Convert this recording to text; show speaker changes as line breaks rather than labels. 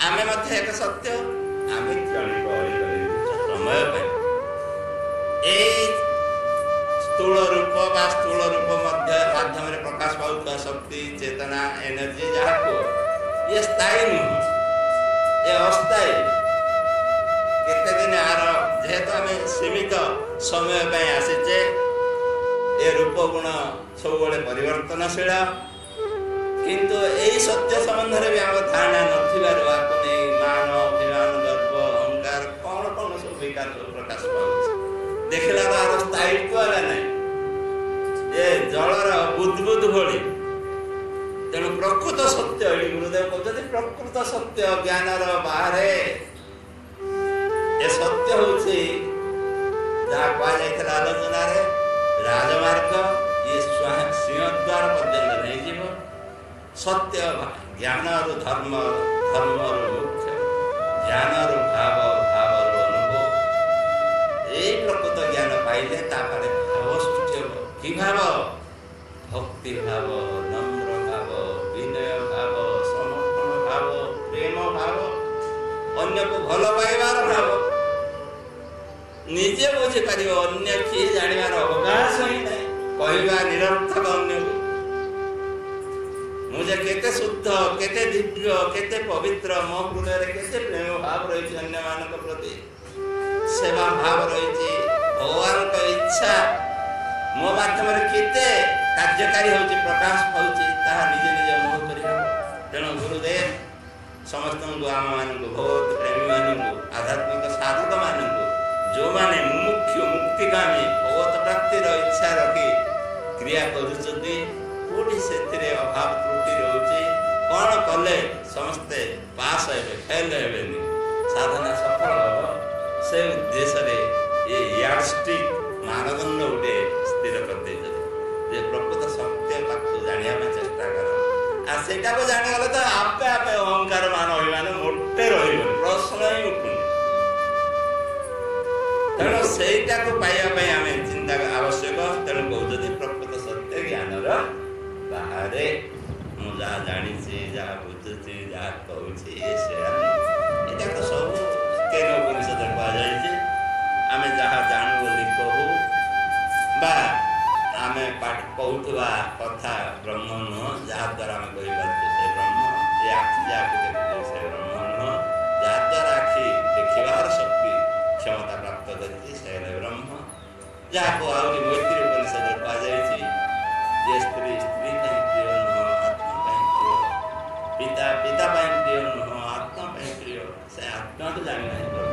आमे मध्य एक सत्य आमे क्षणिक समय स्थूल रूप बा स्थूल रूप मध्य माध्यम प्रकाश पाउता शक्ति चेतना एनर्जी जहाँ ये स्थायी नुह ये अस्थायी केते दिन आर जेहेतु आम सीमित समय आसीचे ए रूप गुण सब परिवर्तनशील किंतु यही सत्य संबंध में आम धारणा नथिबार मान अभिमान गर्व अहंकार कौन कौन सब विकार प्रकाश पाउछ देखला आर स्थायित्व है नहीं ये जलर बुदबुद भली तेणु प्रकृत सत्य गुरुदेव कहते प्रकृत सत्य ज्ञानर बाहर ये सत्य हूँ जहाँ कह आलोचना राजमार्ग ये सिंहद्वार पर्यंत नहीं जीव सत्य ज्ञान रु धर्म धर्म रु मुख्य ज्ञान रु भाव भाव रु अनुभव यही प्रकृत ज्ञान पाइले तापर भाव सृष्टि हो कि भाव भक्ति भाव नम्र भाव विनय भाव समर्पण भाव प्रेम भाव अन्य को भल पाइबार भाव निजे बुझी पार अन्य किए जानिबार अवकाश ही नहीं कहवा निरर्थक अन्य को मुझे केते शुद्ध केते दिव्य केते पवित्र मो हृदय केते प्रेम भाव रही अन्य मान प्रति सेवा भाव रही भगवान का इच्छा मो माध्यम केते कार्यकारी होची प्रकाश पाउची ताहा निजे निजे अनुभव करियो तेणु गुरुदेव समस्त आम मान बहुत प्रेमी मान आध्यात्मिक साधक मान जो माने मुमुक्षु मुक्तिकामी भगवत प्राप्तिर इच्छा रखी क्रिया करुचंती कोठी सेथिरे अभाव त्रुटि रहउची कौन कले समस्ते पास हेबे फेल हेबेनी साधना सफल हो से उद्देश्य रे ये यार्डस्टिक मानदंड उठे स्थिर कर दे जे प्रकृत सत्य पाखु जानिया में चेष्टा कर आ सेटा को जानि गले तो आपे आपे अहंकार मान अभिमान मोटे रहिबो प्रश्न ही उठुनी तेणु सेटा को पाइबा पई हमें चिंता आवश्यक तेणु कहउजति प्रकृत सत्य ज्ञान र बाहरे मु जा जानि छी जा बुझुची जा कहउची ए से एटा तो सब केनो उपनिषद कहा जाय छी आमे जहाँ जानू बोली कहू बा आमे पाठ कहूथवा कथा ब्रह्म नुह जहाँ द्वारा आम कह से ब्रह्म ये आखि जहाँ देखते से ब्रह्म नुह जहाँ द्वारा आखि देखार शक्ति क्षमता प्राप्त करती से ब्रह्म जहाँ को आहरी मैत्री उपनिषद कह जाए स्त्री स्त्री प्रिय नुह आत्मा प्रिय पिता पिता प्रिय नुह आत्मा प्रिय से आत्मा तो जानी नहीं